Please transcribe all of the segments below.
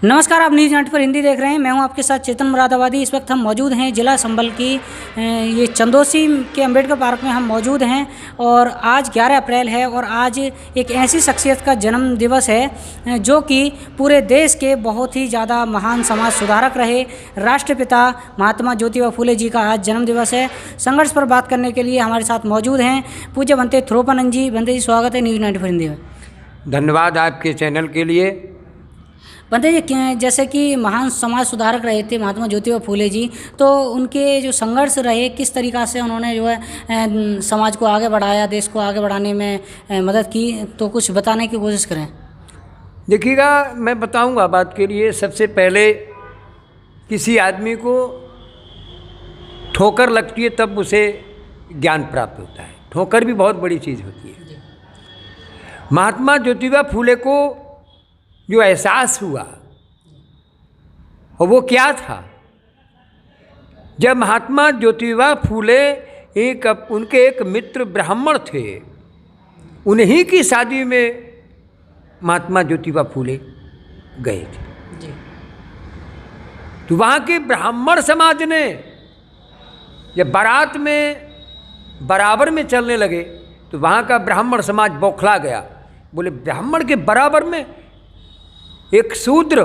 नमस्कार, आप न्यूज़ 9 पर हिंदी देख रहे हैं। मैं हूं आपके साथ चेतन मुरादाबादी। इस वक्त हम मौजूद हैं जिला संबल की ये चंदोसी के अम्बेडकर पार्क में हम मौजूद हैं और आज 11 अप्रैल है और आज एक ऐसी शख्सियत का जन्म दिवस है जो कि पूरे देश के बहुत ही ज़्यादा महान समाज सुधारक रहे। राष्ट्रपिता महात्मा ज्योतिबा फूले जी का आज जन्म दिवस है। संघर्ष पर बात करने के लिए हमारे साथ मौजूद हैं पूज्य बनते थ्रोपानंद जी। बनते जी, स्वागत है न्यूज़ 9 पर हिंदी में। धन्यवाद आपके चैनल के लिए। बनते जी, जैसे कि महान समाज सुधारक रहे थे महात्मा ज्योतिबा फूले जी, तो उनके जो संघर्ष रहे, किस तरीक़ा से उन्होंने जो है समाज को आगे बढ़ाया, देश को आगे बढ़ाने में मदद की, तो कुछ बताने की कोशिश करें। देखिएगा, मैं बताऊंगा बात के लिए। सबसे पहले किसी आदमी को ठोकर लगती है तब उसे ज्ञान प्राप्त होता है। ठोकर भी बहुत बड़ी चीज़ होती है। महात्मा ज्योतिबा फूले को जो एहसास हुआ और वो क्या था, जब महात्मा ज्योतिबा फूले उनके एक मित्र ब्राह्मण थे, उन्हीं की शादी में महात्मा ज्योतिबा फूले गए थे। तो वहाँ के ब्राह्मण समाज ने जब बारात में बराबर में चलने लगे तो वहाँ का ब्राह्मण समाज बौखला गया। बोले, ब्राह्मण के बराबर में एक शूद्र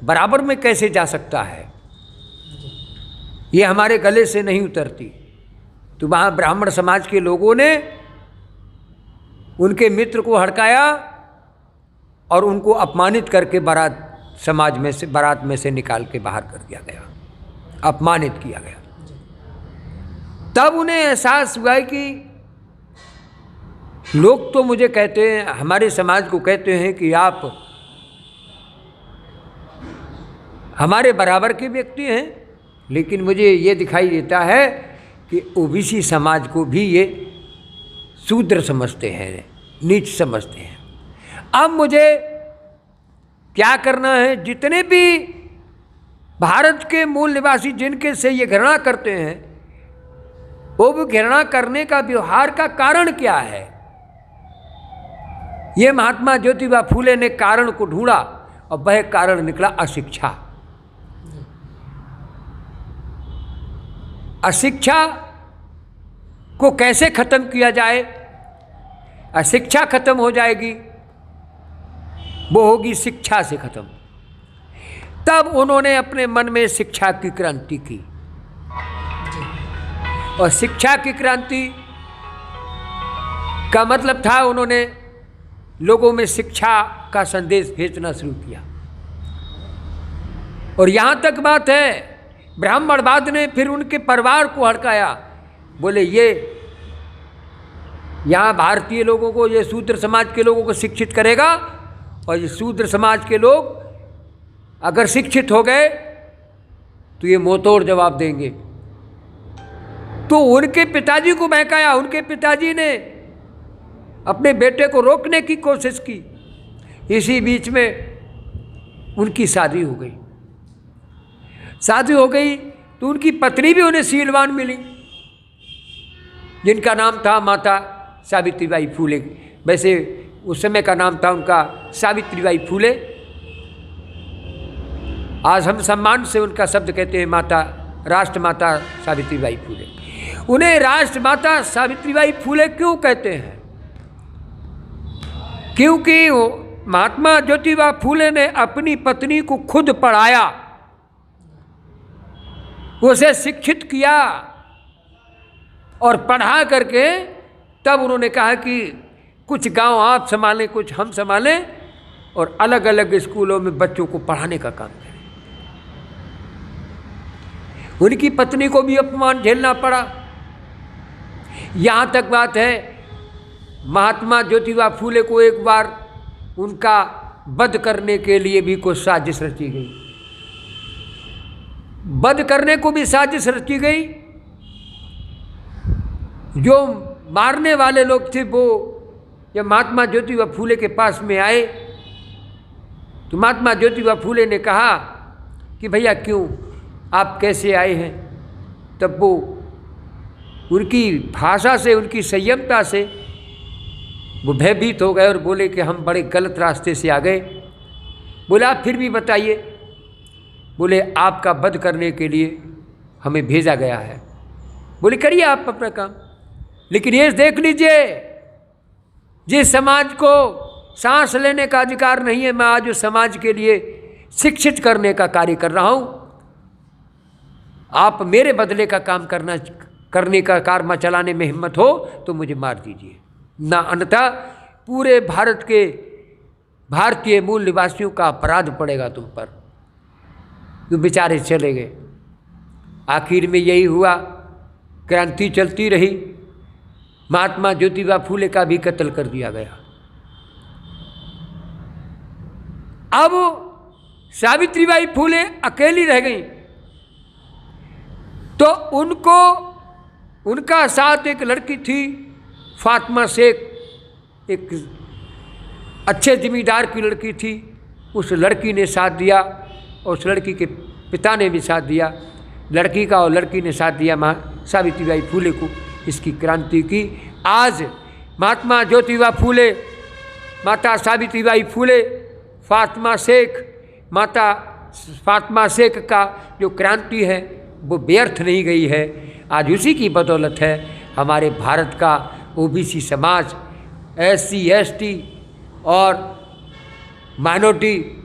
बराबर में कैसे जा सकता है, ये हमारे गले से नहीं उतरती। तो वहाँ ब्राह्मण समाज के लोगों ने उनके मित्र को हड़काया और उनको अपमानित करके बारात में से निकाल के बाहर कर दिया गया, अपमानित किया गया। तब उन्हें एहसास हुआ कि लोग तो मुझे कहते हैं, हमारे समाज को कहते हैं कि आप हमारे बराबर के व्यक्ति हैं, लेकिन मुझे ये दिखाई देता है कि ओबीसी समाज को भी ये शूद्र समझते हैं, नीच समझते हैं। अब मुझे क्या करना है, जितने भी भारत के मूल निवासी जिनके से ये घृणा करते हैं, वो भी घृणा करने का व्यवहार का कारण क्या है, ये महात्मा ज्योतिबा फूले ने कारण को ढूंढा और वह कारण निकला अशिक्षा। अशिक्षा को कैसे खत्म किया जाए, अशिक्षा खत्म हो जाएगी, वो होगी शिक्षा से खत्म। तब उन्होंने अपने मन में शिक्षा की क्रांति की और शिक्षा की क्रांति का मतलब था उन्होंने लोगों में शिक्षा का संदेश भेजना शुरू किया। और यहाँ तक बात है, ब्राह्मणवाद ने फिर उनके परिवार को हड़काया। बोले, ये यहाँ भारतीय लोगों को, ये शूद्र समाज के लोगों को शिक्षित करेगा और ये शूद्र समाज के लोग अगर शिक्षित हो गए तो ये मुंहतोड़ जवाब देंगे। तो उनके पिताजी को बहकाया। उनके पिताजी ने अपने बेटे को रोकने की कोशिश की। इसी बीच में उनकी शादी हो गई। शादी हो गई तो उनकी पत्नी भी उन्हें शीलवान मिली, जिनका नाम था माता सावित्रीबाई फूले। वैसे उस समय का नाम था उनका सावित्रीबाई फूले। आज हम सम्मान से उनका शब्द कहते हैं माता, राष्ट्रमाता सावित्रीबाई फूले। उन्हें राष्ट्रमाता सावित्रीबाई फूले क्यों कहते हैं? क्योंकि महात्मा ज्योतिबा फूले ने अपनी पत्नी को खुद पढ़ाया, उसे शिक्षित किया और पढ़ा करके तब उन्होंने कहा कि कुछ गांव आप संभालें, कुछ हम संभालें और अलग अलग स्कूलों में बच्चों को पढ़ाने का काम करें। उनकी पत्नी को भी अपमान झेलना पड़ा। यहाँ तक बात है, महात्मा ज्योतिबा फूले को एक बार उनका वध करने के लिए भी कुछ साजिश रची गई। वध करने को भी साजिश रची गई। जो मारने वाले लोग थे वो जब महात्मा ज्योतिबा फूले के पास में आए तो महात्मा ज्योतिबा फूले ने कहा कि भैया क्यों, आप कैसे आए हैं? तब वो उनकी भाषा से, उनकी संयमता से वो भयभीत हो गए और बोले कि हम बड़े गलत रास्ते से आ गए। बोला, आप फिर भी बताइए बोले आपका वध करने के लिए हमें भेजा गया है। बोले करिए आप अपना काम, लेकिन ये देख लीजिए जिस समाज को सांस लेने का अधिकार नहीं है, मैं आज उस समाज के लिए शिक्षित करने का कार्य कर रहा हूँ। आप मेरे बदले का काम करने का कारमा चलाने में हिम्मत हो तो मुझे मार दीजिए, ना अन्यथा पूरे भारत के भारतीय मूल निवासियों का अपराध पड़ेगा तुम पर। तो बेचारे चले गए। आखिर में यही हुआ, क्रांति चलती रही, महात्मा ज्योतिबा फूले का भी कत्ल कर दिया गया। अब सावित्रीबाई फूले अकेली रह गई, तो उनका साथ एक लड़की थी फातिमा शेख, एक अच्छे जमींदार की लड़की थी। उस लड़की ने साथ दिया और उस लड़की के पिता ने भी साथ दिया, लड़की का और लड़की ने साथ दिया माँ सावित्रीबाई फूले को इसकी क्रांति की। आज महात्मा ज्योतिबा फूले, माता सावित्रीबाई फूले, फातिमा शेख, माता फातिमा शेख का जो क्रांति है वो व्यर्थ नहीं गई है। आज उसी की बदौलत है हमारे भारत का ओबीसी समाज, SC ST और माइनॉरिटी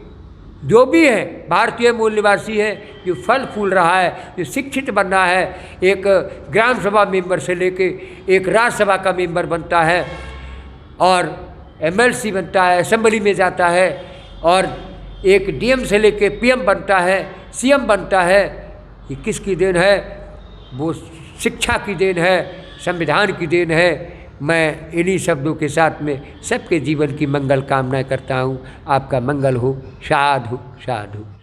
जो भी है, भारतीय मूल निवासी है, जो फल फूल रहा है, जो शिक्षित बन रहा है, एक ग्राम सभा मेंबर से लेके एक राज्यसभा का मेंबर बनता है और MLC बनता है, असेंबली में जाता है और एक DM से लेके PM बनता है, CM बनता है। ये किसकी देन है? वो शिक्षा की देन है, संविधान की देन है। मैं इन्हीं शब्दों के साथ में सबके जीवन की मंगल कामना करता हूँ। आपका मंगल हो, साधु साधु।